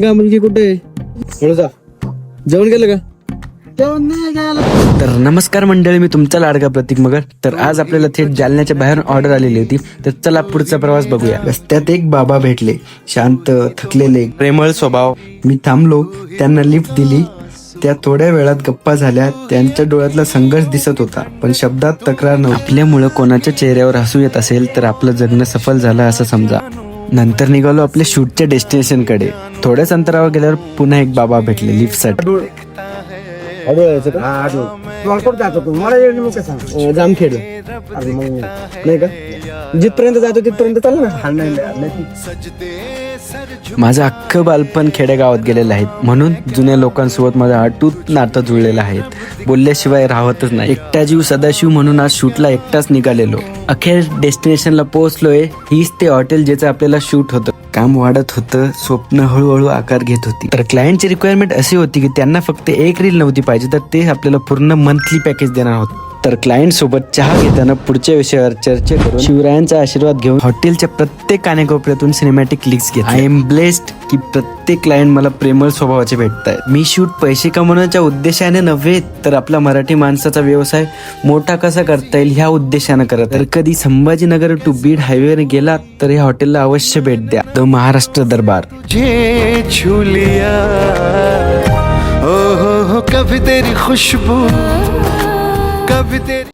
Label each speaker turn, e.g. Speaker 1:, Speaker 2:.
Speaker 1: का मुलगी कुठे जा जेवण केलं का? जेवण नाही केलं. तर नमस्कार मंडळी, मी तुमचा लाडका प्रतीक मगर. तर आज आपल्याला थेट जालन्याच्या बाहेरून ऑर्डर आलेली होती. तर चला पुढचा प्रवास बघूया. रस्त्यात एक बाबा भेटले, शांत, थकलेले, प्रेमळ स्वभाव. मी थांबलो, त्यांना लिफ्ट दिली. त्या थोड्या वेळात गप्पा झाल्या. त्यांच्या डोळ्यातला संघर्ष दिसत होता, पण शब्दात तक्रार नव्हती. आपल्यामुळे कोणाच्या चेहऱ्यावर हसू येत असेल तर आपलं जगणं सफल झालं असं समजा. नंतर निघालो आपल्या शूटच्या डेस्टिनेशन कडे. थोड्याच अंतरावर गेल्यावर पुन्हा एक बाबा भेटले लिफ्टसाठी. जामखेड नाही का? जिथपर्यंत जातो तिथपर्यंत चालू ना. माझं अख्खं बालपण खेडेगावात गेलेलं आहे, म्हणून जुन्या लोकांसोबत माझं अटूट नातं जुळलेलं आहे. बोलल्याशिवाय राहतच नाही. एकटा जीव सदाशिव म्हणून आज शूटला एकटाच निघालेलो. अखेर डेस्टिनेशनला पोहोचलोय. हीच ते हॉटेल ज्याचं आपल्याला शूट होतं. काम वाढत होतं, स्वप्न हळूहळू आकार घेत होती. तर क्लायंटची रिक्वायरमेंट अशी होती की त्यांना फक्त एक रील नव्हती पाहिजे, तर ते आपल्याला पूर्ण मंथली पॅकेज देणार होते. तर क्लायंट सोबत चहा घेताना पुढच्या विषयावर चर्चा करून शिवरायांचा आशीर्वाद घेऊन हॉटेलच्या प्रत्येक कानेकोपऱ्यातून सिनेमॅटिक क्लिक्स घेत. आय एम ब्लेस्ड की प्रत्येक क्लायंट मला प्रेमळ स्वभावाचे भेटतायत. मी शूट पैसे कमवण्याच्या उद्देशाने नव्हे, तर आपला मराठी माणसाचा व्यवसाय मोठा कसा करता येईल ह्या उद्देशाने करत. तर कधी संभाजीनगर टू बीड हायवेने गेला तर या हॉटेलला अवश्य भेट द्या. द महाराष्ट्र दरबार.
Speaker 2: कभी तेरी खुशबू कभी तेरी